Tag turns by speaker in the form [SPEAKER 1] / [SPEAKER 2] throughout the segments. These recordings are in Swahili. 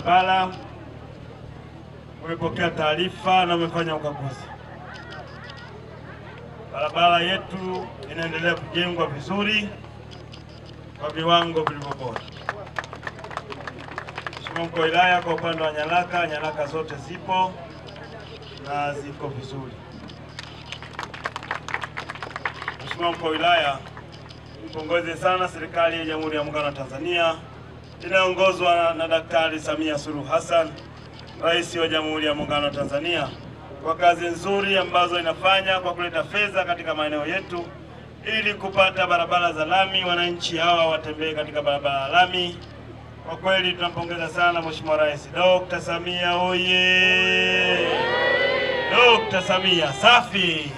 [SPEAKER 1] barabara umepokea taarifa na umefanya ukaguzi. Barabara yetu inaendelea kujengwa vizuri kwa viwango vilivyo bora. Mheshimiwa Mkuu wa Wilaya, kwa upande wa nyaraka zote zipo na ziko vizuri. Mheshimiwa Mkuu wa Wilaya, mpongeze sana serikali ya Jamhuri ya Muungano wa Tanzania inayoongozwa na Daktari Samia Suluhu Hassan, Rais wa Jamhuri ya Muungano wa Tanzania, kwa kazi nzuri ambazo inafanya kwa kuleta fedha katika maeneo yetu ili kupata barabara za lami, wananchi hawa watembee katika barabara ya lami. Kwa kweli tunampongeza sana Mheshimiwa Rais Dr. Samia oye! Dr. Samia safi!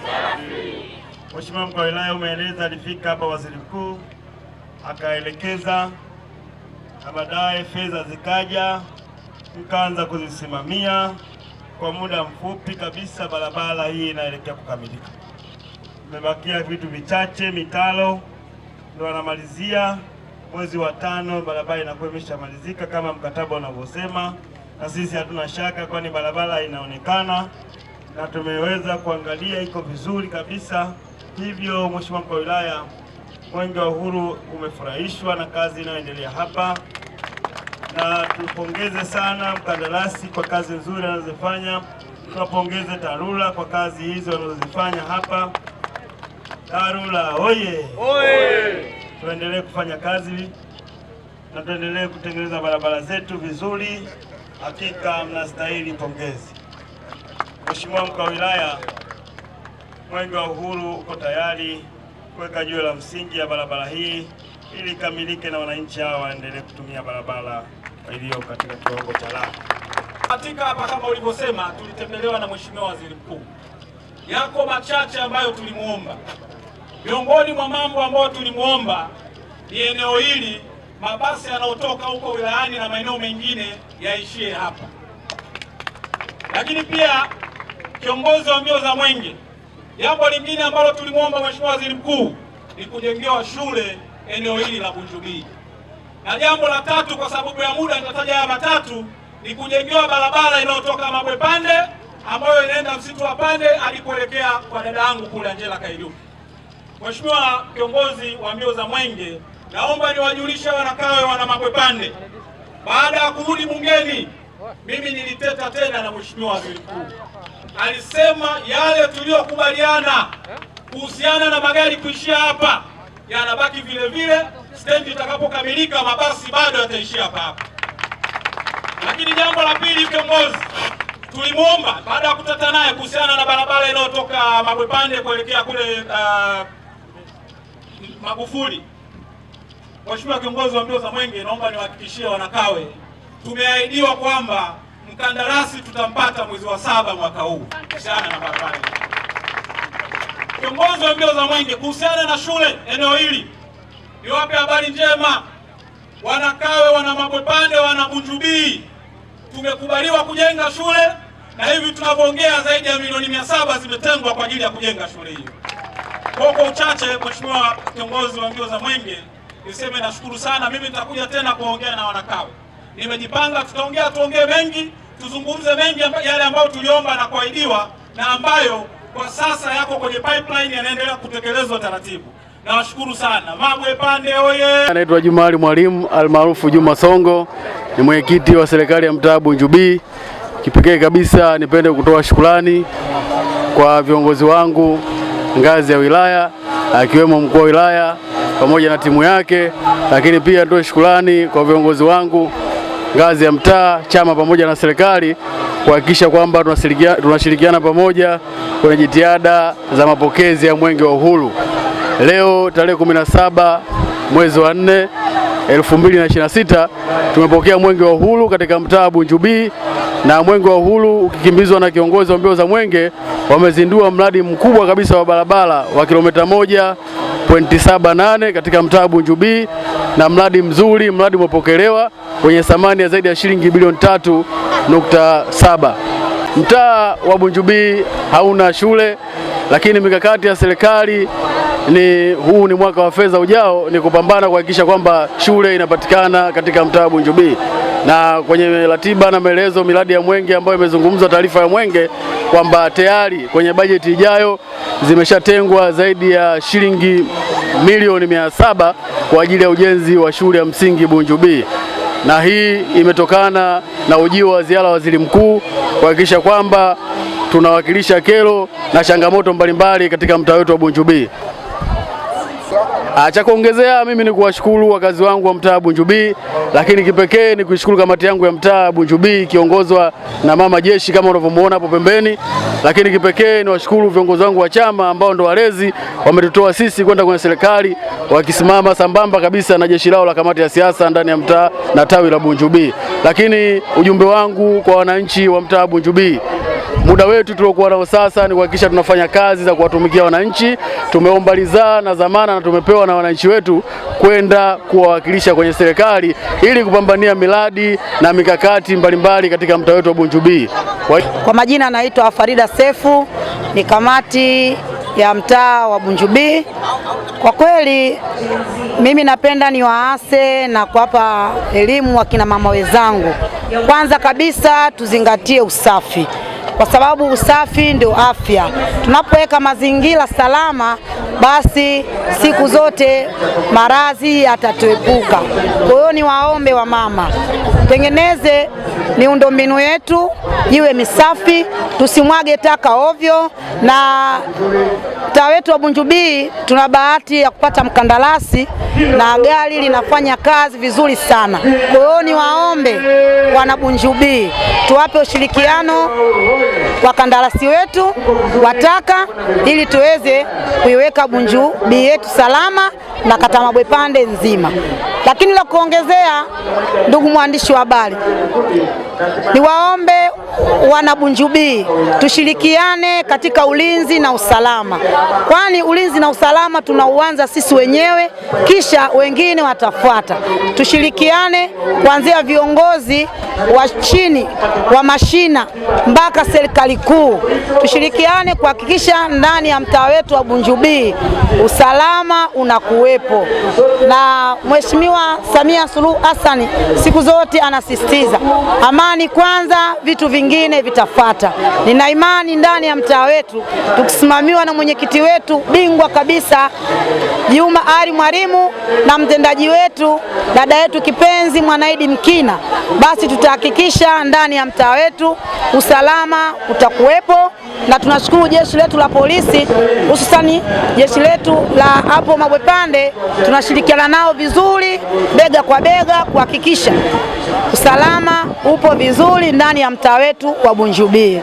[SPEAKER 1] Mheshimiwa Mkuu wa Wilaya, umeeleza alifika hapa Waziri Mkuu akaelekeza na baadaye fedha zikaja mkaanza kuzisimamia. Kwa muda mfupi kabisa barabara hii inaelekea kukamilika. Imebakia vitu vichache, mitalo ndio wanamalizia mwezi wa 5, barabara inakuwa imeshamalizika kama mkataba unavyosema, na sisi hatuna shaka kwani barabara inaonekana na tumeweza kuangalia iko vizuri kabisa. Hivyo Mheshimiwa Mkuu wa Wilaya, Mwenge wa Uhuru umefurahishwa na kazi inayoendelea hapa, na tupongeze sana mkandarasi kwa kazi nzuri anazofanya. Tuwapongeze TARURA kwa kazi hizo wanazozifanya hapa. TARURA oye! Oye! Tuendelee kufanya kazi na tuendelee kutengeneza barabara zetu vizuri. Hakika mnastahili pongezi. Mheshimiwa Mkuu wa Wilaya, Mwenge wa Uhuru uko tayari kuweka jiwe la msingi ya barabara hii ili ikamilike na wananchi hawa waendelee kutumia barabara iliyo katika kiwango cha lami.
[SPEAKER 2] Katika hapa kama ulivyosema, tulitembelewa na Mheshimiwa Waziri Mkuu. Yako machache ambayo tulimuomba. Miongoni mwa mambo ambayo tulimuomba ni eneo hili mabasi yanayotoka huko wilayani na maeneo mengine yaishie hapa. Lakini pia kiongozi wa mbio za Mwenge, jambo lingine ambalo tulimuomba Mheshimiwa Waziri Mkuu ni kujengewa shule eneo hili la Bunjubi. Na jambo la tatu, kwa sababu ya muda nitataja haya matatu, ni kujengewa barabara inayotoka Mabwepande ambayo inaenda Msitu wa Pande hadi kuelekea kwa dada yangu kule Angela Kaiduki. Mheshimiwa kiongozi wa mbio za Mwenge, naomba niwajulishe wanakawe wana Mabwepande, baada ya kurudi bungeni mimi niliteta tena na Mheshimiwa Waziri Mkuu. Alisema yale tuliyokubaliana kuhusiana na magari kuishia hapa yanabaki vile vile, stendi itakapokamilika mabasi bado yataishia hapa. Lakini jambo la pili, kiongozi, tulimuomba baada ya kutata naye kuhusiana na barabara inayotoka Mabwepande kuelekea kule Magufuli. Mheshimiwa kiongozi wa mbio za Mwenge, naomba niwahakikishie wanakawe, tumeahidiwa kwamba mkandarasi tutampata mwezi wa 7 mwaka huu kuhusiana na barabara. Kiongozi wa mbio za Mwenge, kuhusiana na shule eneo hili, niwape habari njema wanakawe, wana Mabwepande, wana Bunjubi. Tumekubaliwa kujenga shule na hivi tunavyoongea zaidi ya milioni 700 zimetengwa kwa ajili ya kujenga shule hiyo. Kwa uchache, Mheshimiwa kiongozi wa mbio za Mwenge, niseme nashukuru sana. Mimi nitakuja tena kuongea na wanakawe. Nimejipanga, tuongee mengi, tuzungumze mengi yale ambayo tuliomba na kuahidiwa na ambayo kwa sasa yako kwenye pipeline yanaendelea kutekelezwa taratibu. Nawashukuru sana. Mabwepande oye!
[SPEAKER 3] Anaitwa Juma Ali Mwalimu almaarufu Juma Songo, ni mwenyekiti wa serikali ya mtaa Bunjubi. Kipekee kabisa nipende kutoa shukrani kwa viongozi wangu ngazi ya wilaya, akiwemo mkuu wa wilaya pamoja na timu yake, lakini pia nitoe shukrani kwa viongozi wangu ngazi ya mtaa, chama pamoja na serikali kuhakikisha kwamba tunashirikiana pamoja kwenye jitihada za mapokezi ya Mwenge wa Uhuru. Leo tarehe 17 mwezi wa 4 2026 tumepokea Mwenge wa Uhuru katika mtaa Bunjubi, na Mwenge wa Uhuru ukikimbizwa na kiongozi wa mbio za Mwenge wamezindua mradi mkubwa kabisa wa barabara wa kilomita 1.78 katika mtaa Bunjubi, na mradi mzuri, mradi umepokelewa wenye thamani ya zaidi ya shilingi bilioni 3.7. Mtaa wa Bunjubi hauna shule, lakini mikakati ya serikali huu ni mwaka wa fedha ujao ni kupambana kuhakikisha kwamba shule inapatikana katika mtaa wa Bunjubi. na kwenye ratiba na maelezo miradi ya Mwenge ambayo imezungumzwa, taarifa ya Mwenge, kwamba tayari kwenye bajeti ijayo zimeshatengwa zaidi ya shilingi milioni 700 kwa ajili ya ujenzi wa shule ya msingi Bunju B, na hii imetokana na ujio wa ziara waziri mkuu kuhakikisha kwamba tunawakilisha kero na changamoto mbalimbali katika mtaa wetu wa Bunju B. Cha kuongezea, mimi ni kuwashukuru wakazi wangu wa mtaa Bunju B, lakini kipekee ni kuishukuru kamati yangu ya mtaa Bunju B ikiongozwa na mama Jeshi kama unavyomuona hapo pembeni, lakini kipekee ni washukuru viongozi wangu wa chama ambao ndo walezi wametutoa sisi kwenda kwenye serikali, wakisimama sambamba kabisa na jeshi lao la kamati ya siasa ndani ya mtaa na tawi la Bunju B. Lakini ujumbe wangu kwa wananchi wa mtaa Bunju B, muda wetu tuliokuwa nao sasa ni kuhakikisha tunafanya kazi za kuwatumikia wananchi. Tumeomba ridhaa na dhamana na tumepewa na wananchi wetu kwenda kuwawakilisha kwenye serikali ili kupambania miradi na mikakati mbalimbali katika mtaa wetu wa Bunju B.
[SPEAKER 4] Kwa majina naitwa Farida Sefu, ni kamati ya mtaa wa Bunju B. Kwa kweli mimi napenda niwaase na kuwapa elimu wakina mama wenzangu. Kwanza kabisa tuzingatie usafi, kwa sababu usafi ndio afya. Tunapoweka mazingira salama, basi siku zote maradhi yatatuepuka. Kwa hiyo niwaombe wa mama, tengeneze miundombinu yetu iwe misafi, tusimwage taka ovyo, na mtaa wetu wa Bunju B tuna bahati ya kupata mkandarasi na gari linafanya kazi vizuri sana. Kwa hiyo niwaombe wana Bunju B, tuwape ushirikiano kwa kandarasi wetu wataka ili tuweze kuiweka Bunju B yetu salama na kata Mabwepande nzima. Lakini la kuongezea, ndugu mwandishi wa habari, niwaombe wana Bunju B tushirikiane katika ulinzi na usalama, kwani ulinzi na usalama tunauanza sisi wenyewe, kisha wengine watafuata. Tushirikiane kuanzia viongozi wa chini wa mashina mpaka serikali kuu, tushirikiane kuhakikisha ndani ya mtaa wetu wa Bunju B usalama unakuwepo. Na Mheshimiwa Samia Suluhu Hassan siku zote anasisitiza amani kwanza, vitu vingine vitafuata. Nina imani ndani ya mtaa wetu tukisimamiwa na mwenyekiti wetu bingwa kabisa Juma Ali Mwalimu na mtendaji wetu dada yetu kipenzi Mwanaidi Mkina, basi tutahakikisha ndani ya mtaa wetu usalama utakuwepo. Na tunashukuru jeshi letu la polisi, hususani jeshi letu la hapo Mabwepande, tunashirikiana nao vizuri bega kwa bega kuhakikisha usalama upo vizuri ndani ya mtaa wetu wa Bunju B.